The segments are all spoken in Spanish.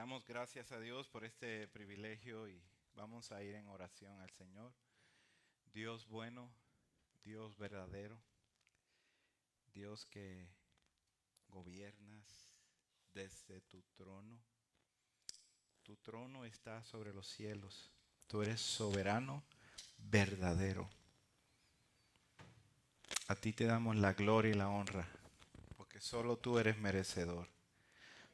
Damos gracias a Dios por este privilegio y vamos a ir en oración al Señor. Dios bueno, Dios verdadero, Dios que gobiernas desde tu trono. Tu trono está sobre los cielos. Tú eres soberano, verdadero. A ti te damos la gloria y la honra, porque solo tú eres merecedor.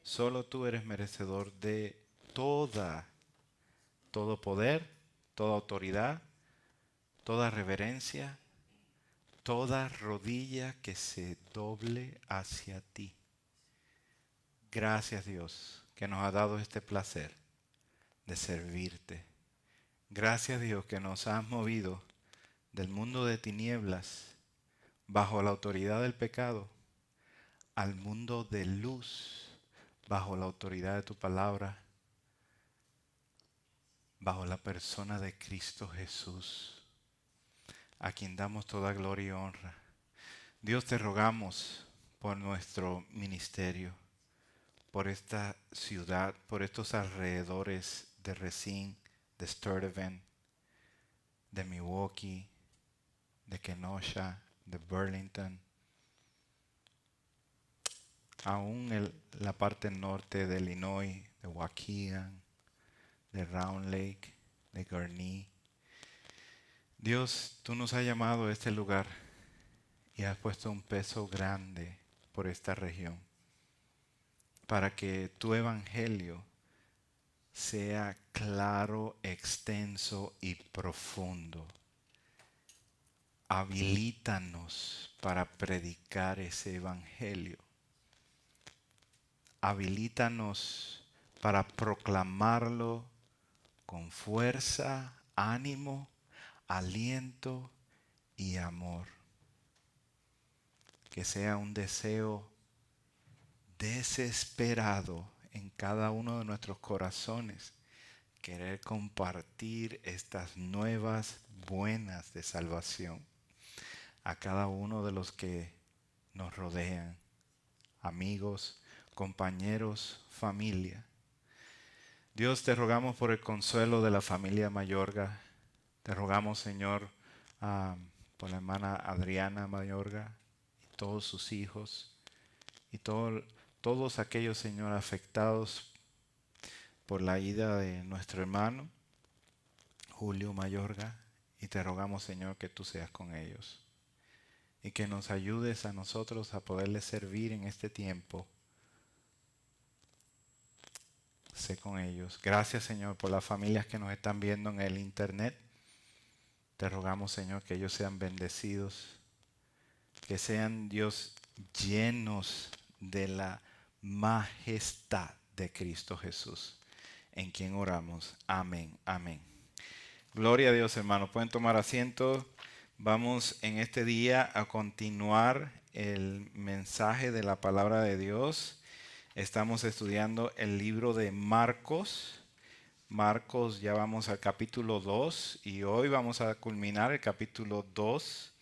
Solo tú eres merecedor de todo poder, toda autoridad, toda reverencia, toda rodilla que se doble hacia ti. Gracias Dios que nos ha dado este placer de servirte. Gracias Dios que nos has movido del mundo de tinieblas bajo la autoridad del pecado al mundo de luz bajo la autoridad de tu palabra, bajo la persona de Cristo Jesús, a quien damos toda gloria y honra. Dios, te rogamos por nuestro ministerio, por esta ciudad, por estos alrededores de Racine, de Sturtevant, de Milwaukee, de Kenosha, de Burlington, aún la parte norte de Illinois, de Waukegan, de Round Lake, de Gurnee. Dios, tú nos has llamado a este lugar y has puesto un peso grande por esta región, para que tu evangelio sea claro, extenso y profundo. Habilítanos para predicar ese evangelio. Habilítanos para proclamarlo con fuerza, ánimo, aliento y amor. Que sea un deseo desesperado en cada uno de nuestros corazones querer compartir estas nuevas buenas de salvación a cada uno de los que nos rodean, amigos, compañeros, familia. Dios, te rogamos por el consuelo de la familia Mayorga. Te rogamos, Señor, por la hermana Adriana Mayorga y todos sus hijos y todos aquellos, Señor, afectados por la ida de nuestro hermano Julio Mayorga. Y te rogamos, Señor, que tú seas con ellos y que nos ayudes a nosotros a poderles servir en este tiempo. Sé con ellos. Gracias, Señor, por las familias que nos están viendo en el internet. Te rogamos, Señor, que ellos sean bendecidos, que sean, Dios, llenos de la majestad de Cristo Jesús, en quien oramos. Amén, amén. Gloria a Dios, hermanos. Pueden tomar asiento. Vamos en este día a continuar el mensaje de la palabra de Dios. Estamos estudiando el libro de Marcos. Marcos, ya vamos al capítulo 2 y hoy vamos a culminar el capítulo 2.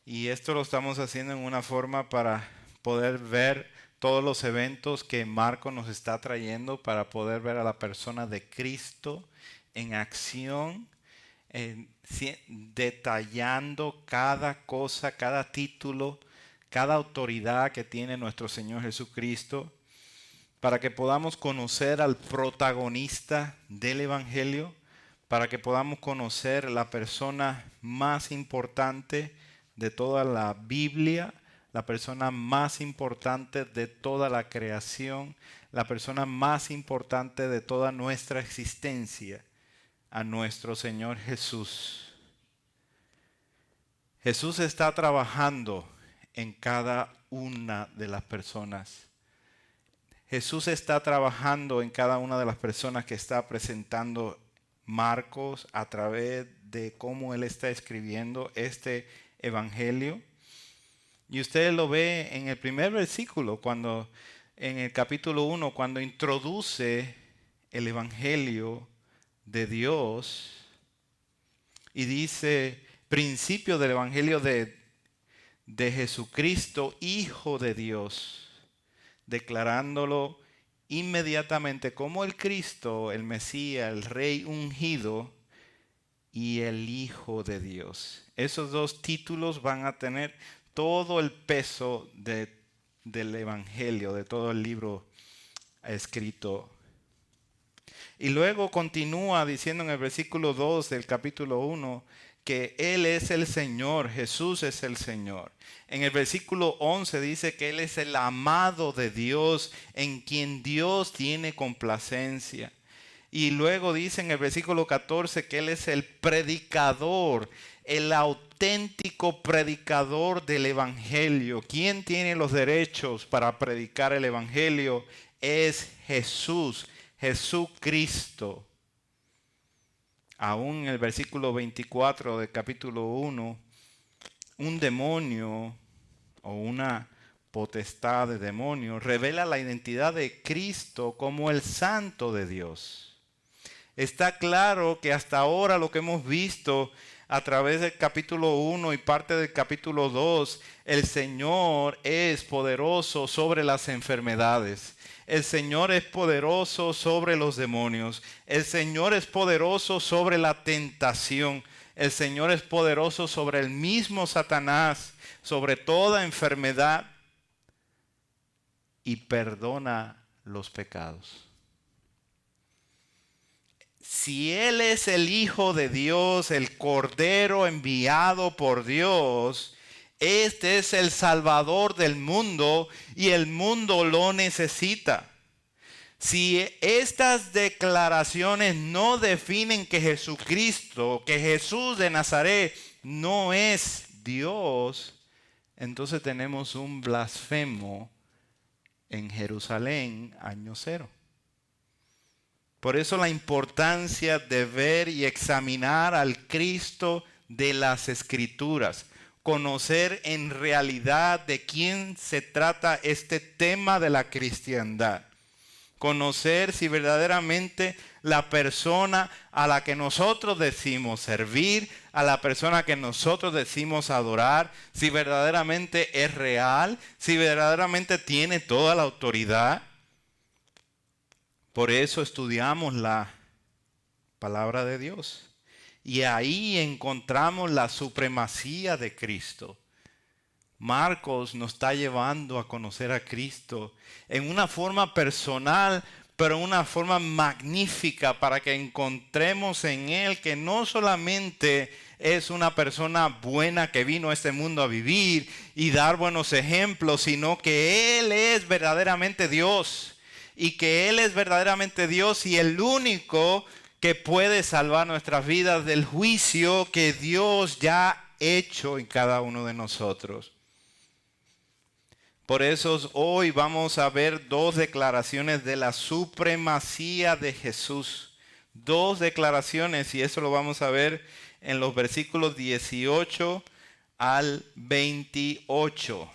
Y esto lo estamos haciendo en una forma para poder ver todos los eventos que Marcos nos está trayendo, para poder ver a la persona de Cristo en acción, detallando cada cosa, cada título, cada autoridad que tiene nuestro Señor Jesucristo, para que podamos conocer al protagonista del Evangelio, para que podamos conocer la persona más importante de toda la Biblia, la persona más importante de toda la creación, la persona más importante de toda nuestra existencia, a nuestro Señor Jesús. Jesús está trabajando en cada una de las personas. Jesús está trabajando en cada una de las personas que está presentando Marcos a través de cómo él está escribiendo este evangelio. Y usted lo ve en el primer versículo, cuando en el capítulo 1, cuando introduce el evangelio de Dios y dice principio del evangelio de Jesucristo, Hijo de Dios, declarándolo inmediatamente como el Cristo, el Mesías, el Rey ungido y el Hijo de Dios. Esos dos títulos van a tener todo el peso del Evangelio, de todo el libro escrito. Y luego continúa diciendo en el versículo 2 del capítulo 1 que Él es el Señor, Jesús es el Señor. En el versículo 11 dice que Él es el amado de Dios, en quien Dios tiene complacencia. Y luego dice en el versículo 14 que Él es el predicador, el auténtico predicador del Evangelio. ¿Quién tiene los derechos para predicar el Evangelio? Es Jesús, Jesucristo. Aún en el versículo 24 del capítulo 1, un demonio o una potestad de demonio revela la identidad de Cristo como el Santo de Dios. Está claro que hasta ahora lo que hemos visto a través del capítulo 1 y parte del capítulo 2, el Señor es poderoso sobre las enfermedades. El Señor es poderoso sobre los demonios. El Señor es poderoso sobre la tentación. El Señor es poderoso sobre el mismo Satanás, sobre toda enfermedad, y perdona los pecados. Si Él es el Hijo de Dios, el Cordero enviado por Dios, este es el Salvador del mundo y el mundo lo necesita. Si estas declaraciones no definen que Jesucristo, que Jesús de Nazaret no es Dios, entonces tenemos un blasfemo en Jerusalén, año cero. Por eso la importancia de ver y examinar al Cristo de las Escrituras. Conocer en realidad de quién se trata este tema de la cristiandad. Conocer si verdaderamente la persona a la que nosotros decimos servir, a la persona que nosotros decimos adorar, si verdaderamente es real, si verdaderamente tiene toda la autoridad. Por eso estudiamos la palabra de Dios. Y ahí encontramos la supremacía de Cristo. Marcos nos está llevando a conocer a Cristo en una forma personal, pero en una forma magnífica para que encontremos en Él que no solamente es una persona buena que vino a este mundo a vivir y dar buenos ejemplos, sino que Él es verdaderamente Dios. Y que Él es verdaderamente Dios y el único que puede salvar nuestras vidas del juicio que Dios ya ha hecho en cada uno de nosotros. Por eso hoy vamos a ver dos declaraciones de la supremacía de Jesús. Dos declaraciones, y eso lo vamos a ver en los versículos 18 al 28.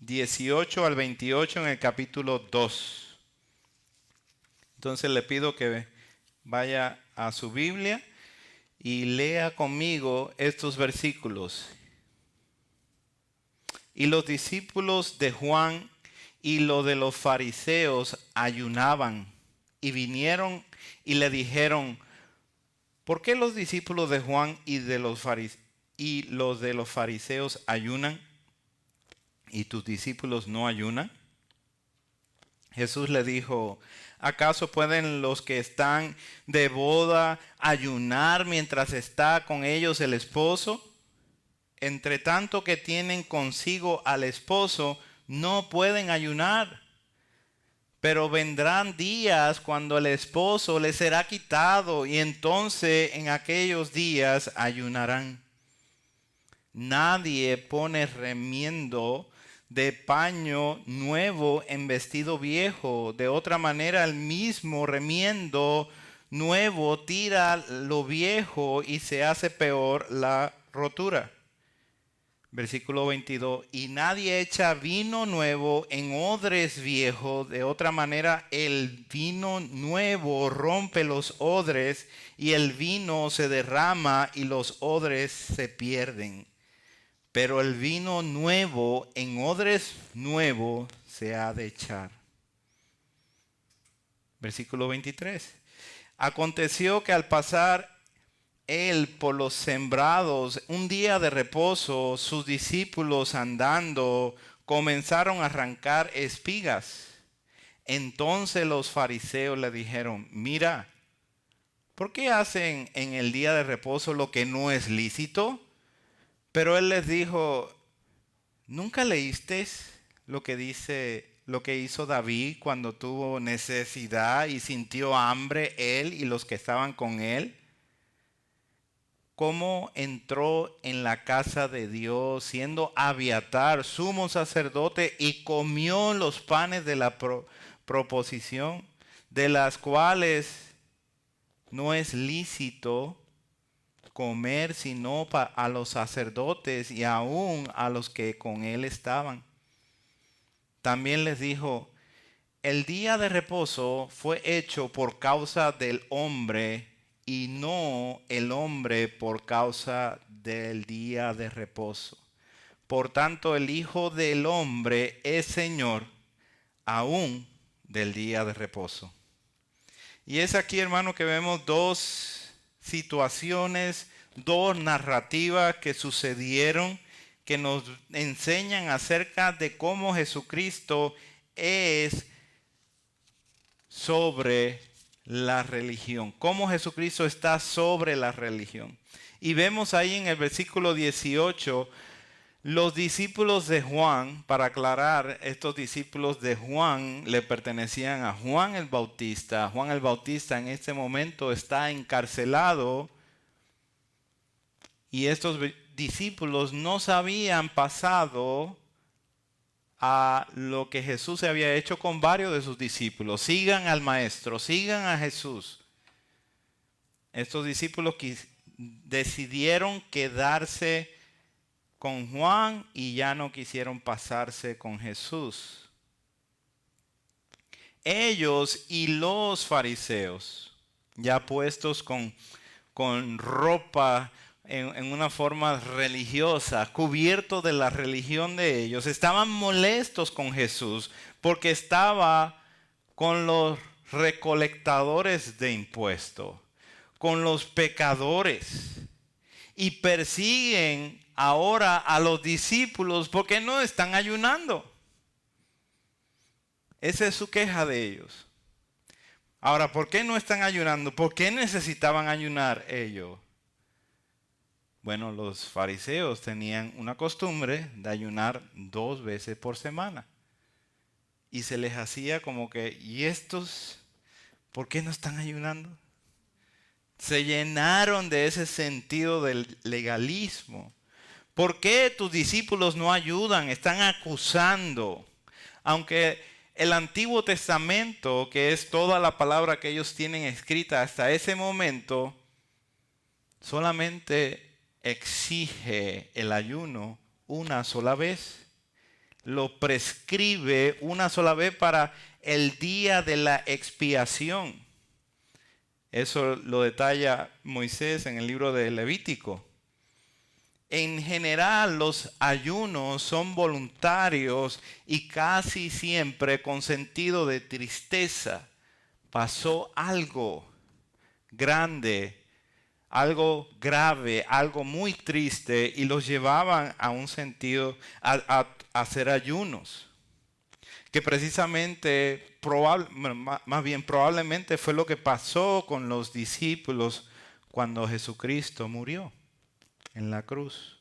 18 al 28 en el capítulo 2. Entonces le pido que vaya a su Biblia y lea conmigo estos versículos. Y los discípulos de Juan y los de los fariseos ayunaban y vinieron y le dijeron: ¿por qué los discípulos de Juan y los de los fariseos ayunan y tus discípulos no ayunan? Jesús le dijo: ¿acaso pueden los que están de boda ayunar mientras está con ellos el esposo? Entre tanto que tienen consigo al esposo, no pueden ayunar. Pero vendrán días cuando el esposo les será quitado y entonces en aquellos días ayunarán. Nadie pone remiendo de paño nuevo en vestido viejo. De otra manera, el mismo remiendo nuevo tira lo viejo y se hace peor la rotura. Versículo 22. Y nadie echa vino nuevo en odres viejos. De otra manera, el vino nuevo rompe los odres y el vino se derrama y los odres se pierden. Pero el vino nuevo en odres nuevos se ha de echar. Versículo 23. Aconteció que al pasar él por los sembrados, un día de reposo, sus discípulos andando comenzaron a arrancar espigas. Entonces los fariseos le dijeron, mira, ¿por qué hacen en el día de reposo lo que no es lícito? Pero él les dijo, ¿nunca leísteis lo que dice, lo que hizo David cuando tuvo necesidad y sintió hambre él y los que estaban con él? Cómo entró en la casa de Dios siendo Abiatar, sumo sacerdote, y comió los panes de la proposición, de las cuales no es lícito comer sino a los sacerdotes y aún a los que con él estaban. También les dijo, el día de reposo fue hecho por causa del hombre y no el hombre por causa del día de reposo. Por tanto, el Hijo del Hombre es Señor aún del día de reposo. Y es aquí, hermano, que vemos dos situaciones, dos narrativas que sucedieron, que nos enseñan acerca de cómo Jesucristo es sobre la religión, cómo Jesucristo está sobre la religión. Y vemos ahí en el versículo 18, los discípulos de Juan, para aclarar, estos discípulos de Juan le pertenecían a Juan el Bautista. Juan el Bautista en este momento está encarcelado y estos discípulos no se habían pasado a lo que Jesús se había hecho con varios de sus discípulos. Sigan al Maestro, sigan a Jesús. Estos discípulos decidieron quedarse con Juan y ya no quisieron pasarse con Jesús. Ellos y los fariseos, ya puestos con ropa en una forma religiosa, cubiertos de la religión de ellos, estaban molestos con Jesús porque estaba con los recolectadores de impuestos, con los pecadores, y persiguen ahora a los discípulos porque no están ayunando. Esa es su queja de ellos. Ahora, ¿por qué no están ayunando? ¿Por qué necesitaban ayunar ellos? Bueno, los fariseos tenían una costumbre de ayunar 2 veces por semana. Y se les hacía como que, ¿y estos por qué no están ayunando? Se llenaron de ese sentido del legalismo. ¿Por qué tus discípulos no ayudan? Están acusando. Aunque el Antiguo Testamento, que es toda la palabra que ellos tienen escrita hasta ese momento, solamente exige el ayuno una sola vez. Lo prescribe una sola vez para el día de la expiación. Eso lo detalla Moisés en el libro de Levítico. En general, los ayunos son voluntarios y casi siempre con sentido de tristeza. Pasó algo grande, algo grave, algo muy triste y los llevaban a un sentido, a hacer ayunos. Que precisamente, probablemente fue lo que pasó con los discípulos cuando Jesucristo murió en la cruz.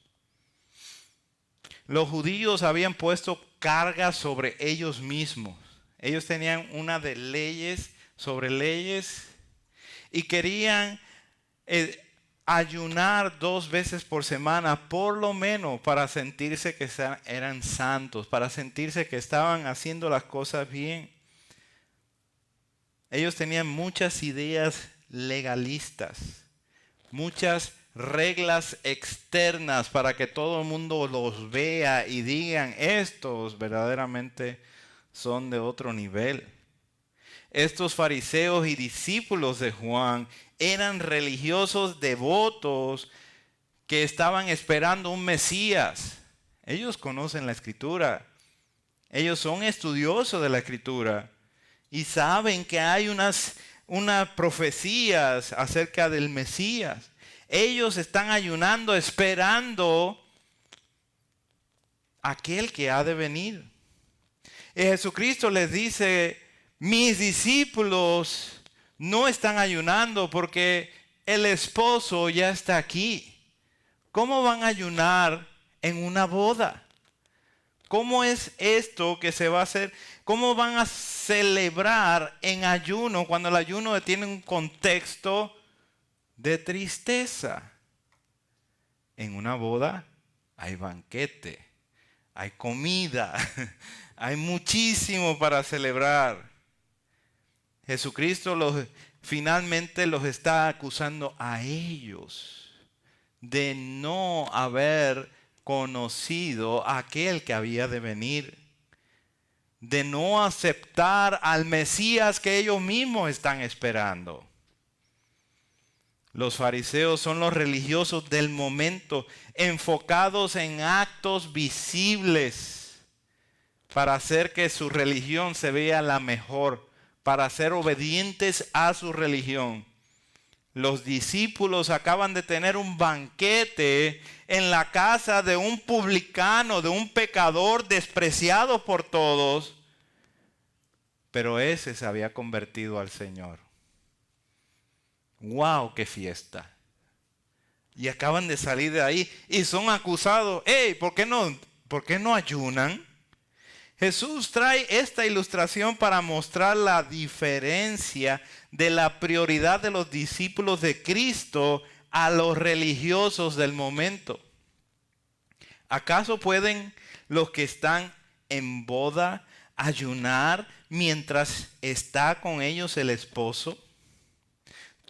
Los judíos habían puesto cargas sobre ellos mismos. Ellos tenían una de leyes sobre leyes y querían ayunar 2 veces por semana, por lo menos para sentirse que eran santos, para sentirse que estaban haciendo las cosas bien. Ellos tenían muchas ideas legalistas, muchas reglas externas para que todo el mundo los vea y digan, estos verdaderamente son de otro nivel. Estos fariseos y discípulos de Juan eran religiosos devotos que estaban esperando un Mesías. Ellos conocen la Escritura. Ellos son estudiosos de la Escritura. y saben que hay unas profecías acerca del Mesías. Ellos están ayunando, esperando aquel que ha de venir. Y Jesucristo les dice, mis discípulos no están ayunando porque el esposo ya está aquí. ¿Cómo van a ayunar en una boda? ¿Cómo es esto que se va a hacer? ¿Cómo van a celebrar en ayuno cuando el ayuno tiene un contexto de tristeza? En una boda hay banquete, hay comida, hay muchísimo para celebrar. Jesucristo finalmente los está acusando a ellos de no haber conocido a aquel que había de venir, de no aceptar al Mesías que ellos mismos están esperando. Los fariseos son los religiosos del momento, enfocados en actos visibles para hacer que su religión se vea la mejor, para ser obedientes a su religión. Los discípulos acaban de tener un banquete en la casa de un publicano, de un pecador despreciado por todos, pero ese se había convertido al Señor. ¡Wow! ¡Qué fiesta! Y acaban de salir de ahí y son acusados. ¡Hey! ¿Por qué no ayunan? Jesús trae esta ilustración para mostrar la diferencia de la prioridad de los discípulos de Cristo a los religiosos del momento. ¿Acaso pueden los que están en boda ayunar mientras está con ellos el esposo?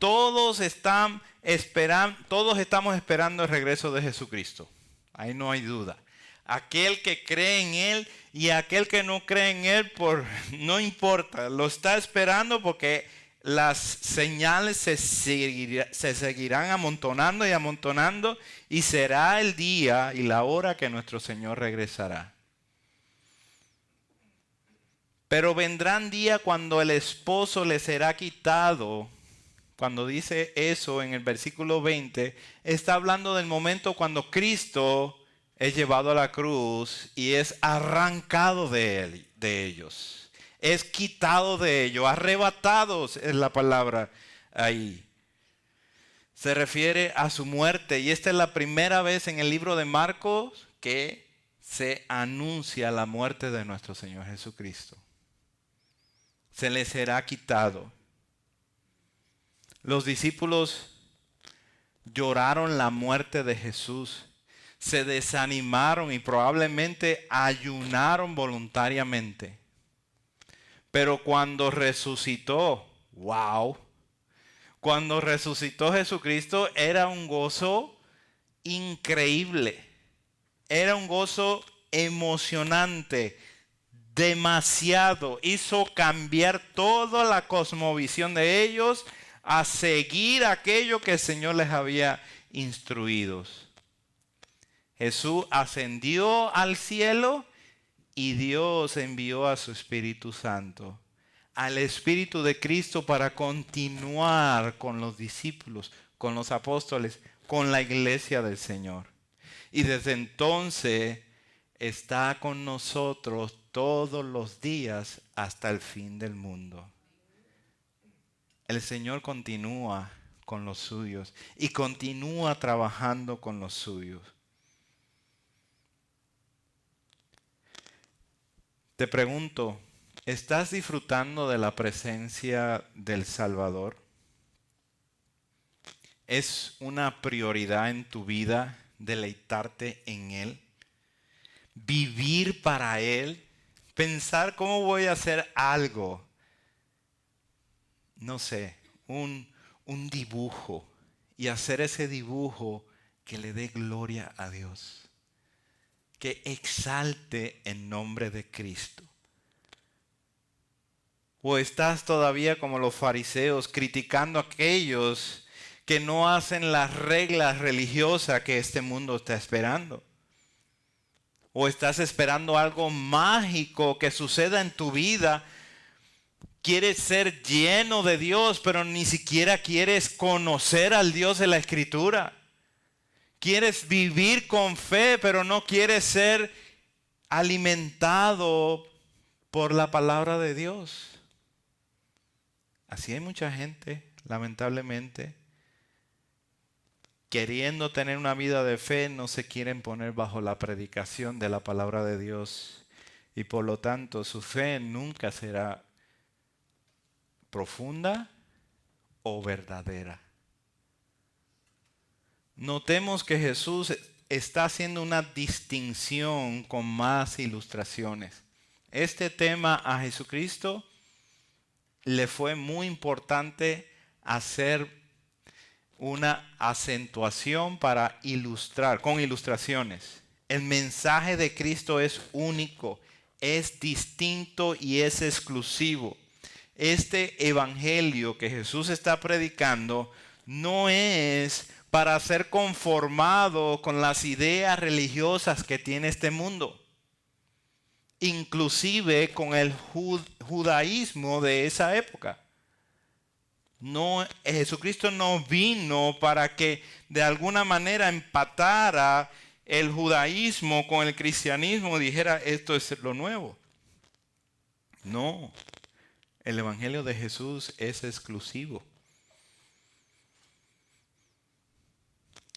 Todos estamos esperando el regreso de Jesucristo. Ahí no hay duda. Aquel que cree en Él y aquel que no cree en Él, no importa, lo está esperando porque las señales se seguirán amontonando y amontonando y será el día y la hora que nuestro Señor regresará. Pero vendrán días cuando el esposo le será quitado. Cuando dice eso en el versículo 20, está hablando del momento cuando Cristo es llevado a la cruz y es arrancado de ellos. Es quitado de ellos, arrebatados es la palabra ahí. Se refiere a su muerte y esta es la primera vez en el libro de Marcos que se anuncia la muerte de nuestro Señor Jesucristo. Se le será quitado. Los discípulos lloraron la muerte de Jesús. Se desanimaron y probablemente ayunaron voluntariamente. Pero cuando resucitó, wow, cuando resucitó Jesucristo era un gozo increíble. Era un gozo emocionante, demasiado. Hizo cambiar toda la cosmovisión de ellos a seguir aquello que el Señor les había instruido. Jesús ascendió al cielo y Dios envió a su Espíritu Santo, al Espíritu de Cristo para continuar con los discípulos, con los apóstoles, con la iglesia del Señor. Y desde entonces está con nosotros todos los días hasta el fin del mundo. El Señor continúa con los suyos y continúa trabajando con los suyos. Te pregunto, ¿estás disfrutando de la presencia del Salvador? ¿Es una prioridad en tu vida deleitarte en Él? ¿Vivir para Él? ¿Pensar cómo voy a hacer algo? No sé, un dibujo y hacer ese dibujo que le dé gloria a Dios, que exalte el nombre de Cristo. ¿O estás todavía como los fariseos criticando a aquellos que no hacen las reglas religiosas que este mundo está esperando? ¿O estás esperando algo mágico que suceda en tu vida Quieres ser lleno de Dios, pero ni siquiera quieres conocer al Dios de la Escritura. Quieres vivir con fe, pero no quieres ser alimentado por la palabra de Dios. Así hay mucha gente, lamentablemente, queriendo tener una vida de fe, no se quieren poner bajo la predicación de la palabra de Dios. Y por lo tanto, su fe nunca será profunda o verdadera. Notemos que Jesús está haciendo una distinción con más ilustraciones. Este tema a Jesucristo le fue muy importante hacer una acentuación para ilustrar, con ilustraciones. El mensaje de Cristo es único, es distinto y es exclusivo. Este evangelio que Jesús está predicando no es para ser conformado con las ideas religiosas que tiene este mundo, inclusive con el judaísmo de esa época. No, Jesucristo no vino para que de alguna manera empatara el judaísmo con el cristianismo y dijera esto es lo nuevo. No. El evangelio de Jesús es exclusivo.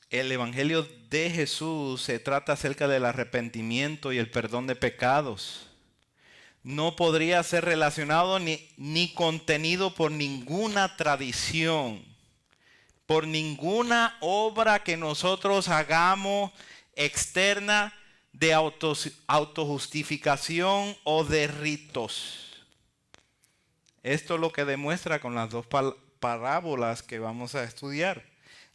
El evangelio de Jesús se trata acerca del arrepentimiento y el perdón de pecados. No podría ser relacionado ni contenido por ninguna tradición, por ninguna obra que nosotros hagamos externa de autojustificación o de ritos. Esto es lo que demuestra con las dos parábolas que vamos a estudiar.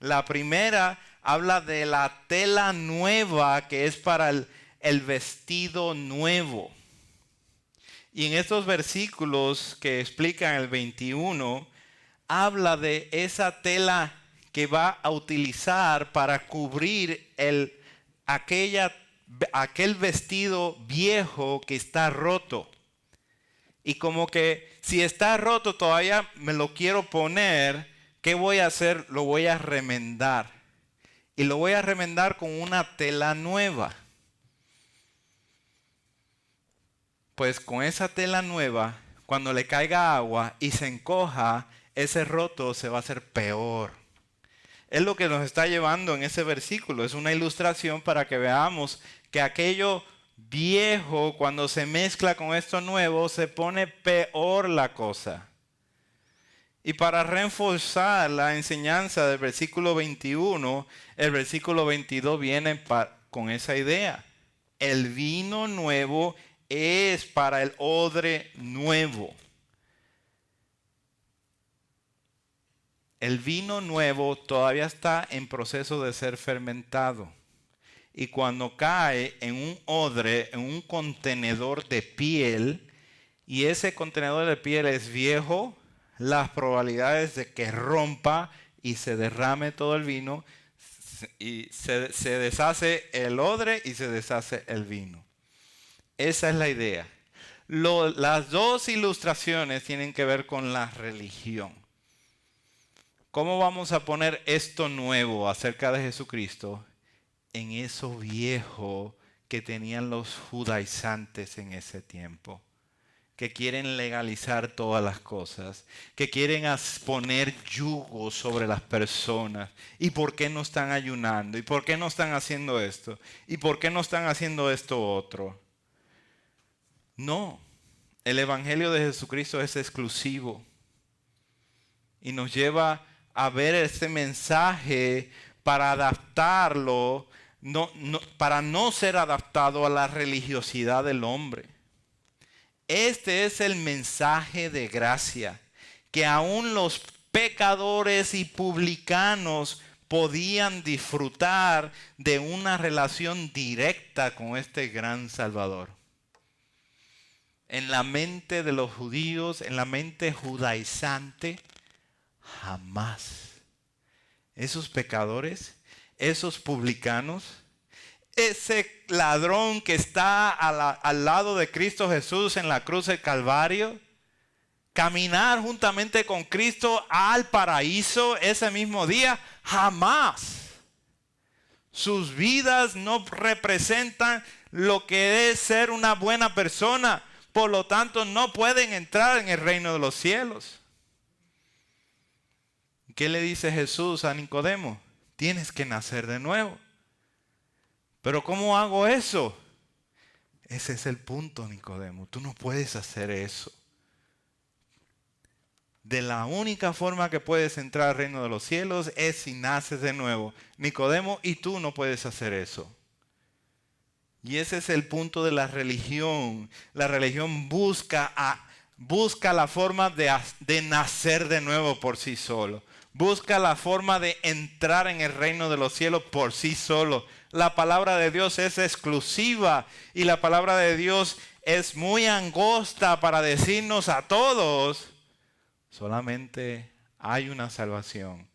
La primera habla de la tela nueva que es para el vestido nuevo. Y en estos versículos que explican el 21, habla de esa tela que va a utilizar para cubrir aquel vestido viejo que está roto. Y como que si está roto todavía me lo quiero poner, ¿qué voy a hacer? Lo voy a remendar. Y lo voy a remendar con una tela nueva. Pues con esa tela nueva, cuando le caiga agua y se encoja, ese roto se va a hacer peor. Es lo que nos está llevando en ese versículo. Es una ilustración para que veamos que aquello viejo, cuando se mezcla con esto nuevo, se pone peor la cosa. Y para reforzar la enseñanza del versículo 21, el versículo 22 viene con esa idea. El vino nuevo es para el odre nuevo. El vino nuevo todavía está en proceso de ser fermentado. Y cuando cae en un odre, en un contenedor de piel, y ese contenedor de piel es viejo, las probabilidades de que rompa y se derrame todo el vino, y se deshace el odre y se deshace el vino. Esa es la idea. Las dos ilustraciones tienen que ver con la religión. ¿Cómo vamos a poner esto nuevo acerca de Jesucristo en eso viejo que tenían los judaizantes en ese tiempo? Que quieren legalizar todas las cosas, que quieren poner yugos sobre las personas. ¿Y por qué no están ayunando? ¿Y por qué no están haciendo esto? ¿Y por qué no están haciendo esto otro? No, el evangelio de Jesucristo es exclusivo y nos lleva a ver este mensaje para adaptarlo, para no ser adaptado a la religiosidad del hombre. Este es el mensaje de gracia, que aún los pecadores y publicanos podían disfrutar de una relación directa con este gran Salvador. En la mente de los judíos, en la mente judaizante, jamás. Esos pecadores, esos publicanos, ese ladrón que está al lado de Cristo Jesús en la cruz del Calvario, caminar juntamente con Cristo al paraíso ese mismo día? Jamás. Sus vidas no representan lo que es ser una buena persona. Por lo tanto, no pueden entrar en el reino de los cielos. ¿Qué le dice Jesús a Nicodemo? Tienes que nacer de nuevo. ¿Pero cómo hago eso? Ese es el punto, Nicodemo. Tú no puedes hacer eso. De la única forma que puedes entrar al reino de los cielos es si naces de nuevo. Nicodemo, y tú no puedes hacer eso. Y ese es el punto de la religión. La religión busca la forma de nacer de nuevo por sí solo. Busca la forma de entrar en el reino de los cielos por sí solo. La palabra de Dios es exclusiva y la palabra de Dios es muy angosta para decirnos a todos: solamente hay una salvación.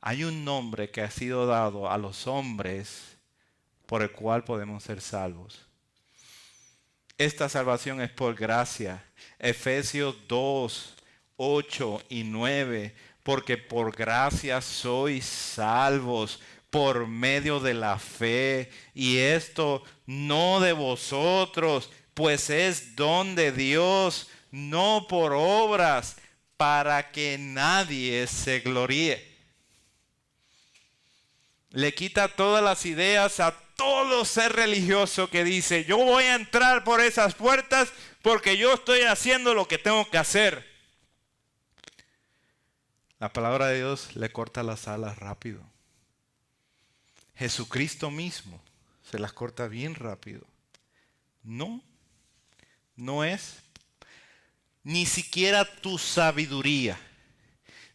Hay un nombre que ha sido dado a los hombres por el cual podemos ser salvos. Esta salvación es por gracia. Efesios 2, 8 y 9. Porque por gracia sois salvos por medio de la fe. Y esto no de vosotros, pues es don de Dios, no por obras, para que nadie se gloríe. Le quita todas las ideas a todo ser religioso que dice: yo voy a entrar por esas puertas porque yo estoy haciendo lo que tengo que hacer. La palabra de Dios le corta las alas rápido. Jesucristo mismo se las corta bien rápido. No es ni siquiera tu sabiduría,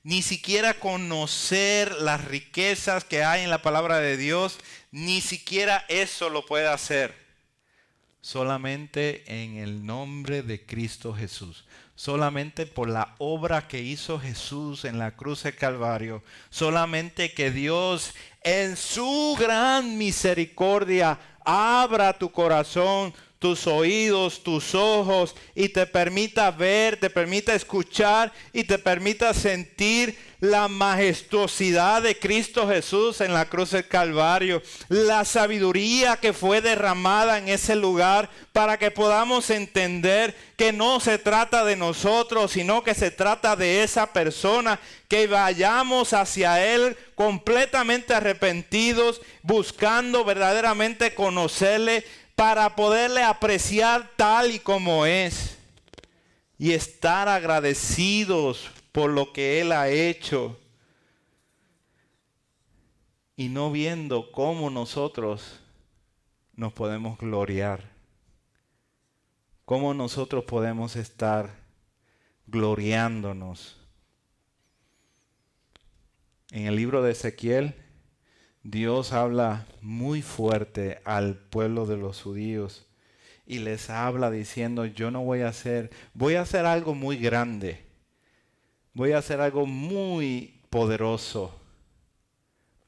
ni siquiera conocer las riquezas que hay en la palabra de Dios, ni siquiera eso lo puede hacer. Solamente en el nombre de Cristo Jesús. Solamente por la obra que hizo Jesús en la cruz del Calvario. Solamente que Dios en su gran misericordia abra tu corazón, tus oídos, tus ojos, y te permita ver, te permita escuchar y te permita sentir la majestuosidad de Cristo Jesús en la cruz del Calvario, la sabiduría que fue derramada en ese lugar para que podamos entender que no se trata de nosotros, sino que se trata de esa persona, que vayamos hacia Él completamente arrepentidos, buscando verdaderamente conocerle, para poderle apreciar tal y como es y estar agradecidos por lo que Él ha hecho, y no viendo cómo nosotros nos podemos gloriar, cómo nosotros podemos estar gloriándonos. En el libro de Ezequiel, Dios habla muy fuerte al pueblo de los judíos y les habla diciendo: voy a hacer algo muy grande, voy a hacer algo muy poderoso.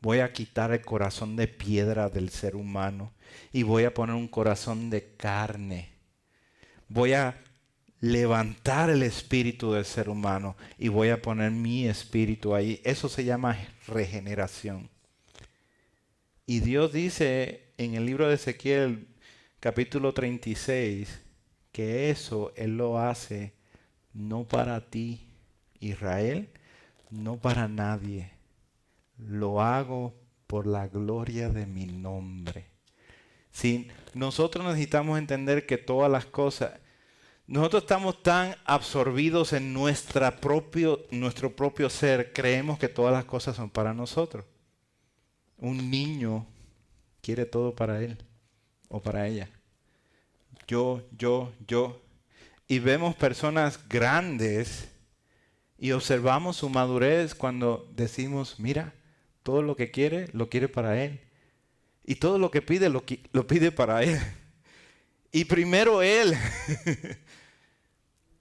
Voy a quitar el corazón de piedra del ser humano y voy a poner un corazón de carne. Voy a levantar el espíritu del ser humano y voy a poner mi espíritu ahí. Eso se llama regeneración. Y Dios dice en el libro de Ezequiel, capítulo 36, que eso Él lo hace no para ti, Israel, no para nadie. Lo hago por la gloria de mi nombre. Si nosotros necesitamos entender que todas las cosas, nosotros estamos tan absorbidos en nuestro propio ser, creemos que todas las cosas son para nosotros. Un niño quiere todo para él o para ella. Yo. Y vemos personas grandes y observamos su madurez cuando decimos: mira, todo lo que quiere, lo quiere para él. Y todo lo que pide, lo pide para él. Y primero él.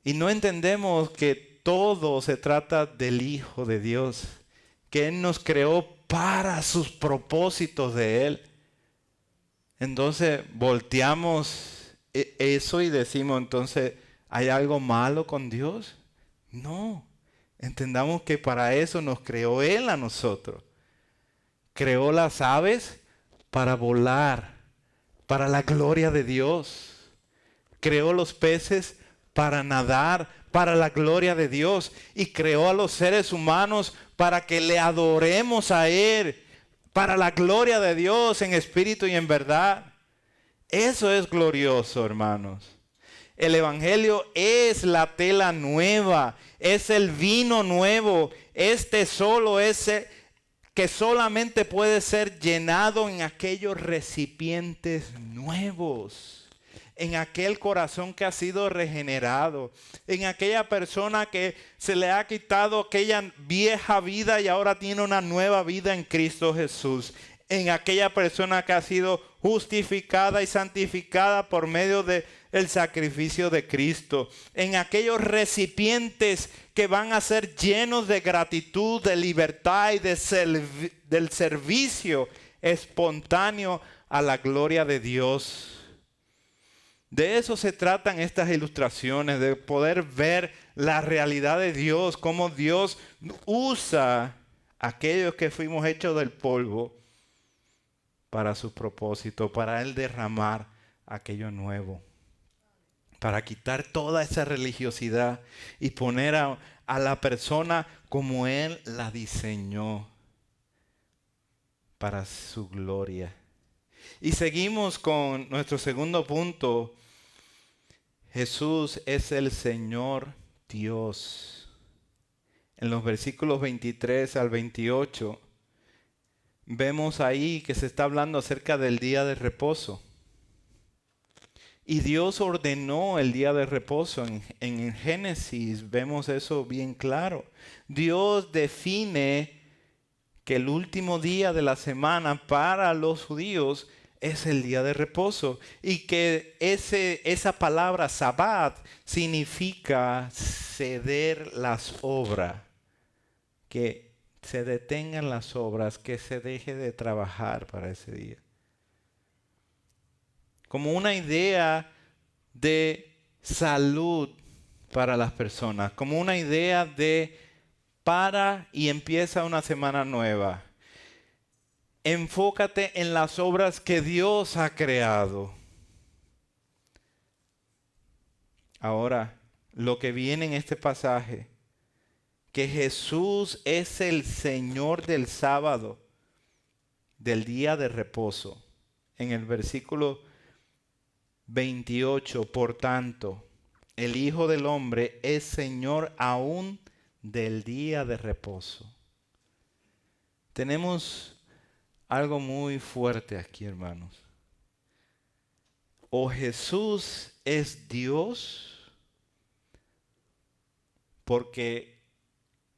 Y no entendemos que todo se trata del Hijo de Dios, que Él nos creó para sus propósitos de Él. Entonces volteamos eso y decimos: entonces, ¿hay algo malo con Dios? No, entendamos que para eso nos creó Él a nosotros. Creó las aves para volar, para la gloria de Dios. Creó los peces para nadar, para la gloria de Dios. Y creó a los seres humanos para que le adoremos a Él, para la gloria de Dios en espíritu y en verdad. Eso es glorioso, hermanos. El Evangelio es la tela nueva, es el vino nuevo. Este solo es que solamente puede ser llenado en aquellos recipientes nuevos, en aquel corazón que ha sido regenerado, en aquella persona que se le ha quitado aquella vieja vida y ahora tiene una nueva vida en Cristo Jesús, en aquella persona que ha sido justificada y santificada por medio del sacrificio de Cristo, en aquellos recipientes que van a ser llenos de gratitud, de libertad y del servicio espontáneo a la gloria de Dios. De eso se tratan estas ilustraciones, de poder ver la realidad de Dios, cómo Dios usa a aquellos que fuimos hechos del polvo para su propósito, para Él derramar aquello nuevo, para quitar toda esa religiosidad y poner a la persona como Él la diseñó para su gloria. Y seguimos con nuestro segundo punto. Jesús es el Señor Dios. En los versículos 23 al 28 vemos ahí que se está hablando acerca del día de reposo. Y Dios ordenó el día de reposo. En Génesis vemos eso bien claro. Dios define que el último día de la semana para los judíos es el día de reposo. Y que esa palabra Sabbat significa ceder las obras. Que se detengan las obras, que se deje de trabajar para ese día. Como una idea de salud para las personas, como una idea de para y empieza una semana nueva. Enfócate en las obras que Dios ha creado. Ahora, lo que viene en este pasaje, que Jesús es el Señor del sábado, del día de reposo. En el versículo 28, por tanto, el Hijo del Hombre es Señor aún del día de reposo. Tenemos algo muy fuerte aquí, hermanos. O Jesús es Dios, porque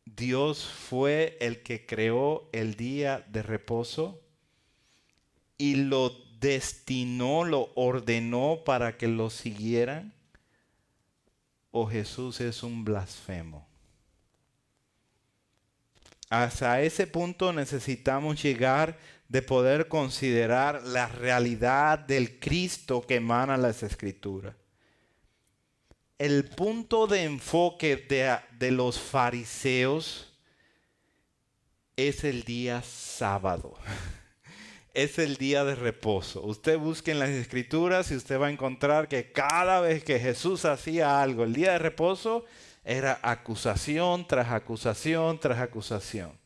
Dios fue el que creó el día de reposo y lo destinó, lo ordenó para que lo siguieran, o Jesús es un blasfemo. Hasta ese punto necesitamos llegar de poder considerar la realidad del Cristo que emana las Escrituras. El punto de enfoque de los fariseos es el día sábado. Es el día de reposo. Usted busque en las Escrituras y usted va a encontrar que cada vez que Jesús hacía algo, el día de reposo era acusación tras acusación tras acusación.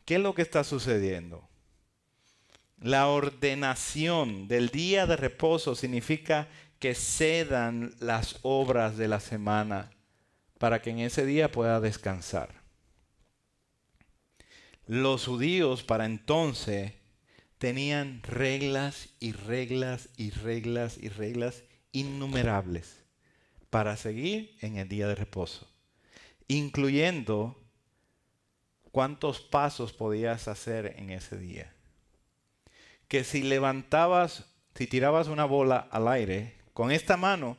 ¿Qué es lo que está sucediendo? La ordenación del día de reposo significa que cedan las obras de la semana para que en ese día pueda descansar. Los judíos para entonces tenían reglas y reglas y reglas y reglas innumerables para seguir en el día de reposo, incluyendo cuántos pasos podías hacer en ese día. Que si tirabas una bola al aire, con esta mano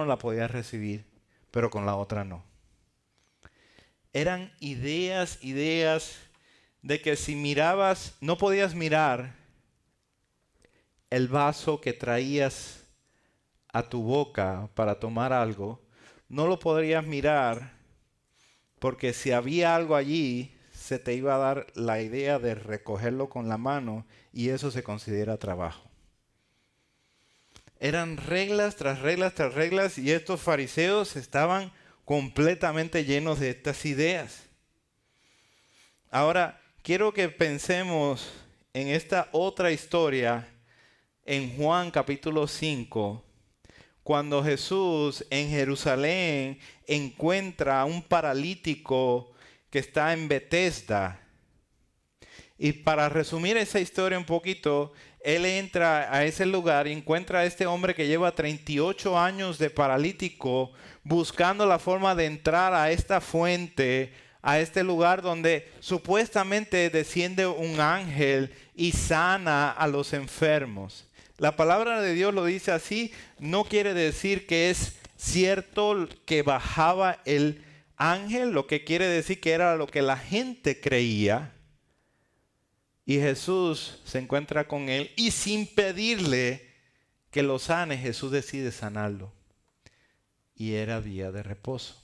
la podías recibir, pero con la otra no. Eran ideas de que si mirabas, no podías mirar el vaso que traías a tu boca para tomar algo, no lo podrías mirar porque si había algo allí, se te iba a dar la idea de recogerlo con la mano y eso se considera trabajo. Eran reglas tras reglas tras reglas y estos fariseos estaban completamente llenos de estas ideas. Ahora, quiero que pensemos en esta otra historia en Juan capítulo 5, cuando Jesús en Jerusalén encuentra a un paralítico que está en Betesda. Y para resumir esa historia un poquito, él entra a ese lugar y encuentra a este hombre que lleva 38 años de paralítico, buscando la forma de entrar a esta fuente, a este lugar donde supuestamente desciende un ángel y sana a los enfermos. La palabra de Dios lo dice así, no quiere decir que es cierto que bajaba el ángel, lo que quiere decir que era lo que la gente creía. Y Jesús se encuentra con él y sin pedirle que lo sane, Jesús decide sanarlo. Y era día de reposo.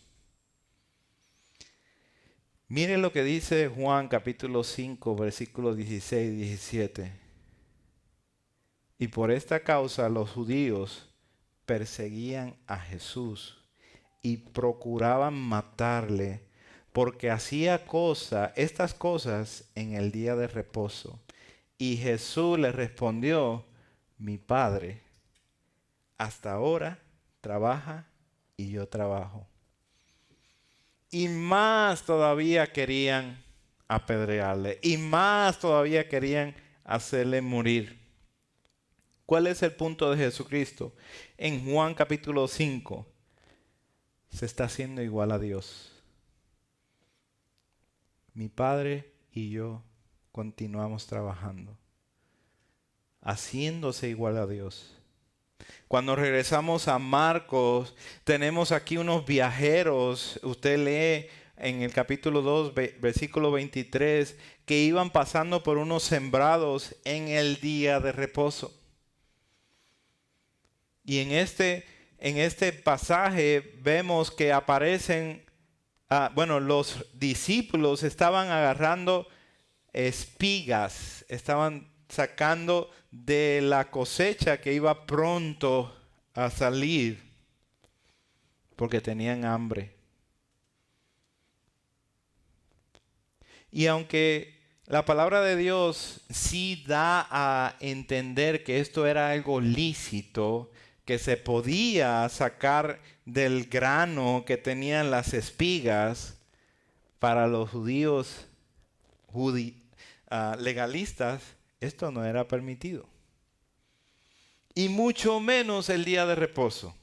Mire lo que dice Juan capítulo 5, versículos 16 y 17. Y por esta causa los judíos perseguían a Jesús y procuraban matarle, porque hacía estas cosas en el día de reposo. Y Jesús le respondió, mi Padre hasta ahora trabaja y yo trabajo. Y más todavía querían apedrearle, y más todavía querían hacerle morir. ¿Cuál es el punto de Jesucristo? En Juan capítulo 5, se está haciendo igual a Dios. Mi Padre y yo continuamos trabajando, haciéndose igual a Dios. Cuando regresamos a Marcos, tenemos aquí unos viajeros. Usted lee en el capítulo 2, versículo 23, que iban pasando por unos sembrados en el día de reposo. Y en este pasaje vemos que aparecen, los discípulos estaban agarrando espigas, estaban sacando de la cosecha que iba pronto a salir porque tenían hambre. Y aunque la palabra de Dios sí da a entender que esto era algo lícito, que se podía sacar del grano que tenían las espigas, para los judíos legalistas, esto no era permitido. Y mucho menos el día de reposo.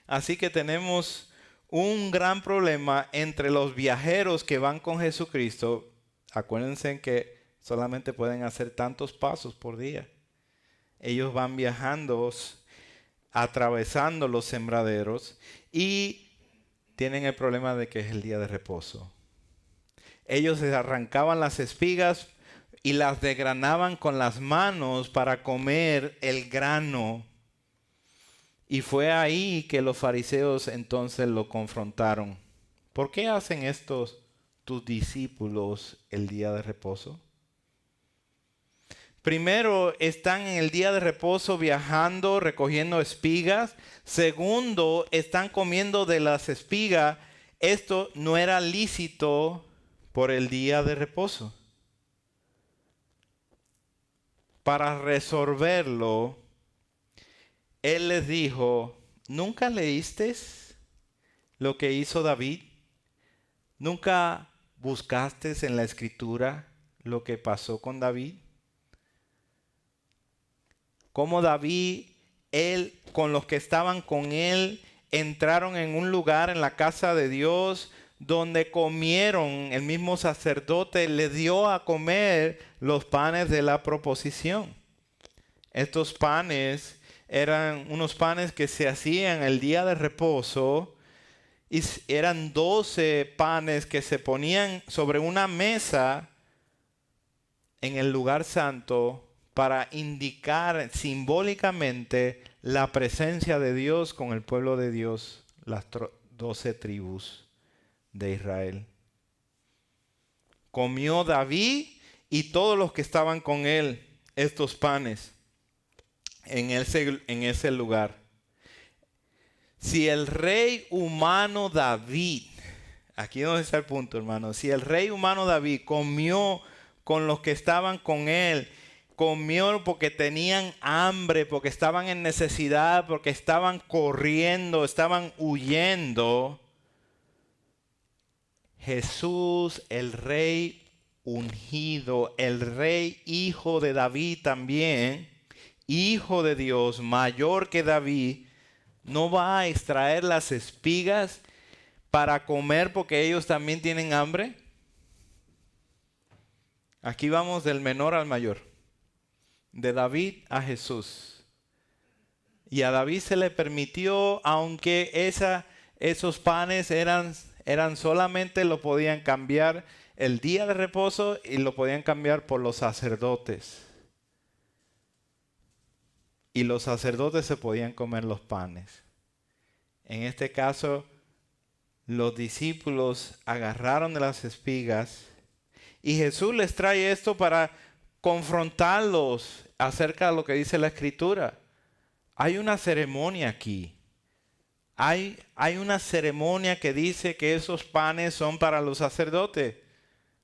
Así que tenemos un gran problema entre los viajeros que van con Jesucristo. Acuérdense que solamente pueden hacer tantos pasos por día. Ellos van viajando, atravesando los sembraderos y tienen el problema de que es el día de reposo. Ellos se arrancaban las espigas y las desgranaban con las manos para comer el grano. Y fue ahí que los fariseos entonces lo confrontaron. ¿Por qué hacen estos tus discípulos el día de reposo? Primero, están en el día de reposo viajando, recogiendo espigas. Segundo, están comiendo de las espigas. Esto no era lícito por el día de reposo. Para resolverlo, él les dijo, ¿nunca leíste lo que hizo David? ¿Nunca buscaste en la escritura lo que pasó con David? Cómo David, él, con los que estaban con él, entraron en un lugar en la casa de Dios donde comieron, el mismo sacerdote le dio a comer los panes de la proposición. Estos panes eran unos panes que se hacían el día de reposo y eran 12 panes que se ponían sobre una mesa en el lugar santo para indicar simbólicamente la presencia de Dios con el pueblo de Dios, las 12 tribus de Israel. Comió David y todos los que estaban con él estos panes en ese lugar. Si el rey humano David, aquí es donde está el punto, hermano, si el rey humano David comió con los que estaban con él, comió porque tenían hambre, porque estaban en necesidad, porque estaban corriendo, estaban huyendo, Jesús, el rey ungido, el rey hijo de David también, hijo de Dios, mayor que David, no va a extraer las espigas para comer porque ellos también tienen hambre. Aquí vamos del menor al mayor, de David a Jesús. Y a David se le permitió, aunque esos panes eran solamente, lo podían cambiar el día de reposo y lo podían cambiar por los sacerdotes. Y los sacerdotes se podían comer los panes. En este caso, los discípulos agarraron de las espigas y Jesús les trae esto para confrontarlos acerca de lo que dice la Escritura. Hay una ceremonia aquí. Hay una ceremonia que dice que esos panes son para los sacerdotes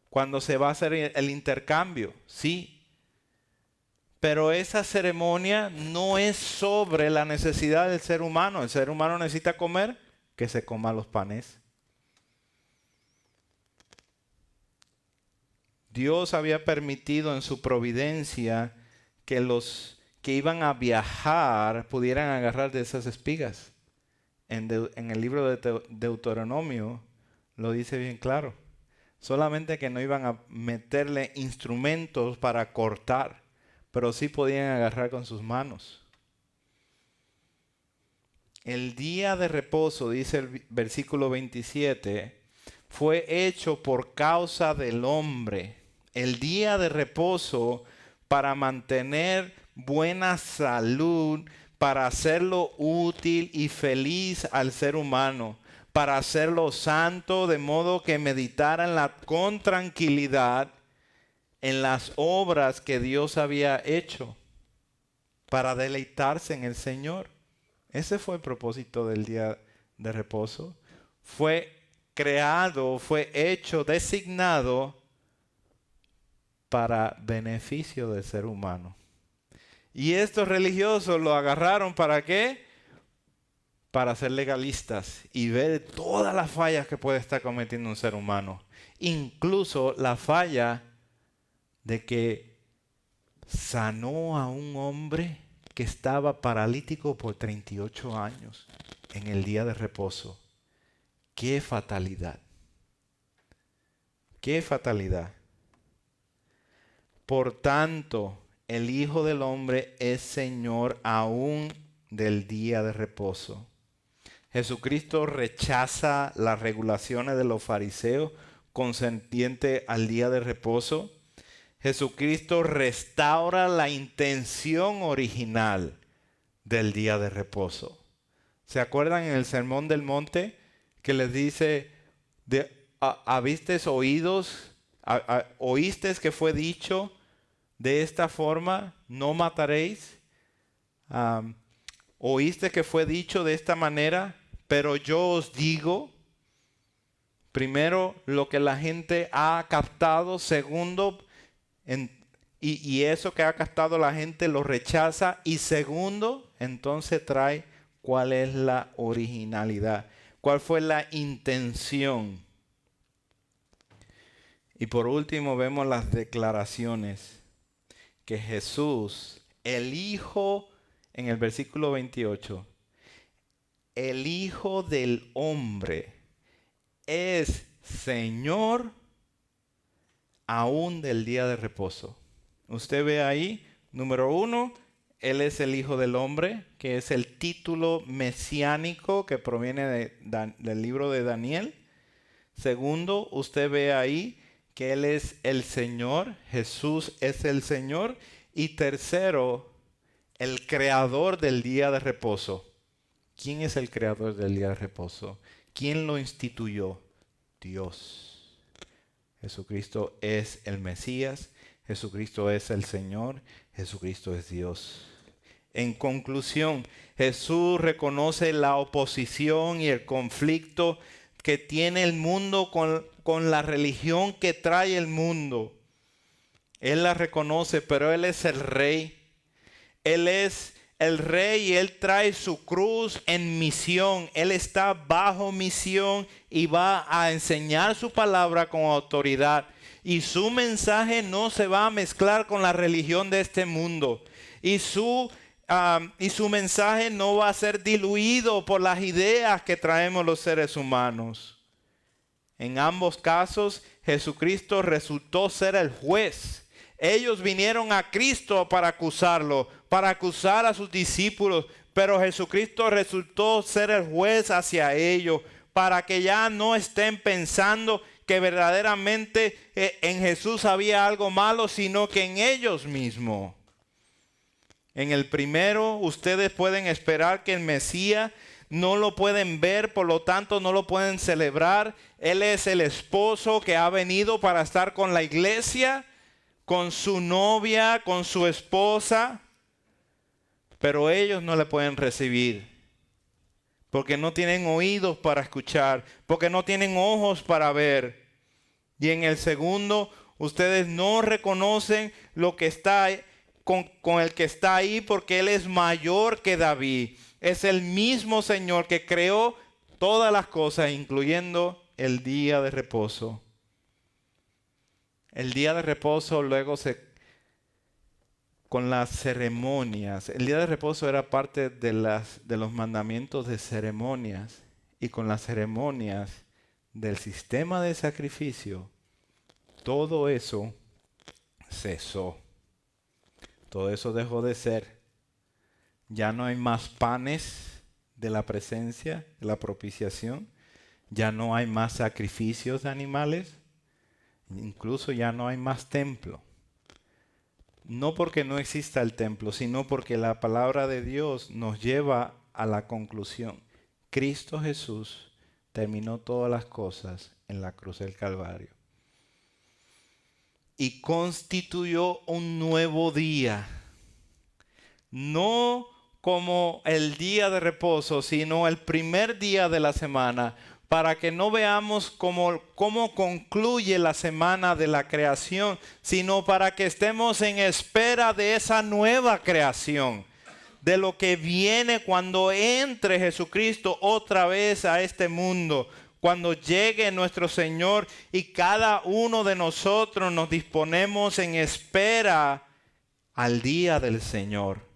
cuando se va a hacer el intercambio, sí. Pero esa ceremonia no es sobre la necesidad del ser humano. El ser humano necesita comer, que se coma los panes. Dios había permitido en su providencia que los que iban a viajar pudieran agarrar de esas espigas. En el libro de Deuteronomio lo dice bien claro. Solamente que no iban a meterle instrumentos para cortar, pero sí podían agarrar con sus manos. El día de reposo, dice el versículo 27, fue hecho por causa del hombre. El día de reposo para mantener buena salud, para hacerlo útil y feliz al ser humano, para hacerlo santo, de modo que meditaran con tranquilidad en las obras que Dios había hecho, para deleitarse en el Señor. Ese fue el propósito del día de reposo. Fue creado, fue hecho, designado para beneficio del ser humano. Y estos religiosos lo agarraron ¿para qué? Para ser legalistas y ver todas las fallas que puede estar cometiendo un ser humano. Incluso la falla de que sanó a un hombre que estaba paralítico por 38 años en el día de reposo. ¡Qué fatalidad! ¡Qué fatalidad! Por tanto, el Hijo del Hombre es Señor aún del día de reposo. Jesucristo rechaza las regulaciones de los fariseos concerniente al día de reposo. Jesucristo restaura la intención original del día de reposo. ¿Se acuerdan en el Sermón del Monte que les dice, ¿habisteis oídos? ¿Oísteis que fue dicho de esta forma, no mataréis? ¿Oíste que fue dicho de esta manera? Pero yo os digo, primero, lo que la gente ha captado. Segundo, y eso que ha captado la gente lo rechaza. Y segundo, entonces trae cuál es la originalidad, cuál fue la intención. Y por último vemos las declaraciones que Jesús, el Hijo, en el versículo 28, el Hijo del Hombre es Señor aún del día de reposo. Usted ve ahí, número 1, Él es el Hijo del Hombre, que es el título mesiánico que proviene del libro de Daniel. Segundo, usted ve ahí que Él es el Señor, Jesús es el Señor. Y tercero, el creador del día de reposo. ¿Quién es el creador del día de reposo? ¿Quién lo instituyó? Dios. Jesucristo es el Mesías, Jesucristo es el Señor, Jesucristo es Dios. En conclusión, Jesús reconoce la oposición y el conflicto que tiene el mundo con la religión que trae el mundo. Él la reconoce, pero Él es el Rey. Él es el Rey y Él trae su cruz en misión. Él está bajo misión y va a enseñar su palabra con autoridad. Y su mensaje no se va a mezclar con la religión de este mundo. Y su mensaje no va a ser diluido por las ideas que traemos los seres humanos. En ambos casos, Jesucristo resultó ser el juez. Ellos vinieron a Cristo para acusarlo, para acusar a sus discípulos, pero Jesucristo resultó ser el juez hacia ellos, para que ya no estén pensando que verdaderamente en Jesús había algo malo, sino que en ellos mismos. En el primero, ustedes pueden esperar que el Mesías no lo pueden ver, por lo tanto no lo pueden celebrar. Él es el esposo que ha venido para estar con la iglesia, con su novia, con su esposa, pero ellos no le pueden recibir, porque no tienen oídos para escuchar, porque no tienen ojos para ver. Y en el segundo, ustedes no reconocen lo que está con el que está ahí, porque Él es mayor que David. Es el mismo Señor que creó todas las cosas, incluyendo el día de reposo. El día de reposo luego con las ceremonias. El día de reposo era parte de los mandamientos de ceremonias. Y con las ceremonias del sistema de sacrificio, todo eso cesó. Todo eso dejó de ser. Ya no hay más panes de la presencia, de la propiciación. Ya no hay más sacrificios de animales. Incluso ya no hay más templo. No porque no exista el templo, sino porque la palabra de Dios nos lleva a la conclusión. Cristo Jesús terminó todas las cosas en la cruz del Calvario. Y constituyó un nuevo día. No como el día de reposo, sino el primer día de la semana, para que no veamos cómo concluye la semana de la creación, sino para que estemos en espera de esa nueva creación, de lo que viene cuando entre Jesucristo otra vez a este mundo, cuando llegue nuestro Señor y cada uno de nosotros nos disponemos en espera al día del Señor.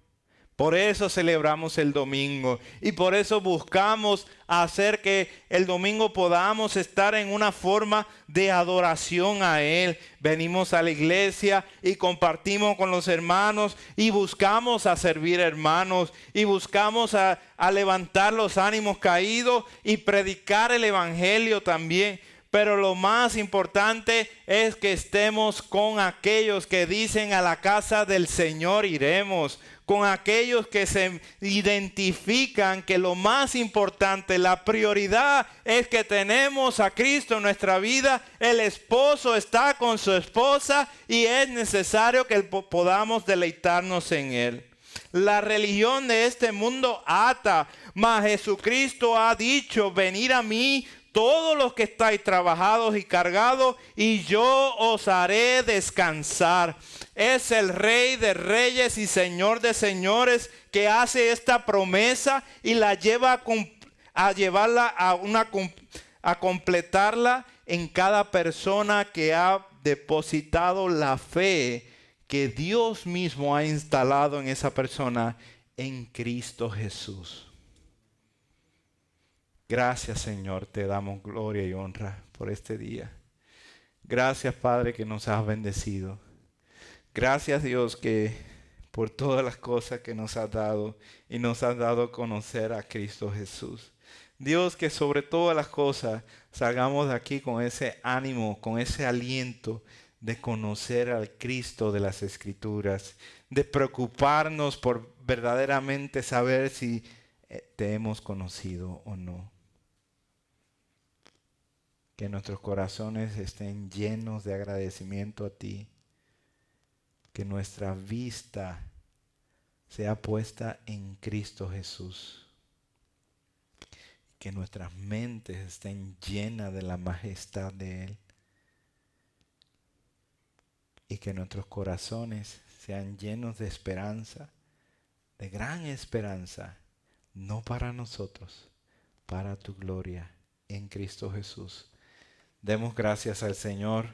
Por eso celebramos el domingo y por eso buscamos hacer que el domingo podamos estar en una forma de adoración a Él. Venimos a la iglesia y compartimos con los hermanos y buscamos a servir hermanos y buscamos a levantar los ánimos caídos y predicar el evangelio también. Pero lo más importante es que estemos con aquellos que dicen: a la casa del Señor iremos. Con aquellos que se identifican que lo más importante, la prioridad es que tenemos a Cristo en nuestra vida. El esposo está con su esposa y es necesario que podamos deleitarnos en Él. La religión de este mundo ata, mas Jesucristo ha dicho: venid a mí todos los que estáis trabajados y cargados, y yo os haré descansar. Es el Rey de Reyes y Señor de Señores que hace esta promesa y la lleva a llevarla a completarla en cada persona que ha depositado la fe que Dios mismo ha instalado en esa persona, en Cristo Jesús. Gracias, Señor, te damos gloria y honra por este día. Gracias, Padre, que nos has bendecido. Gracias, Dios, que por todas las cosas que nos has dado y nos has dado a conocer a Cristo Jesús. Dios, que sobre todas las cosas salgamos de aquí con ese ánimo, con ese aliento de conocer al Cristo de las Escrituras, de preocuparnos por verdaderamente saber si te hemos conocido o no. Que nuestros corazones estén llenos de agradecimiento a ti. Que nuestra vista sea puesta en Cristo Jesús. Que nuestras mentes estén llenas de la majestad de Él. Y que nuestros corazones sean llenos de esperanza, de gran esperanza, no para nosotros, para tu gloria en Cristo Jesús. Demos gracias al Señor.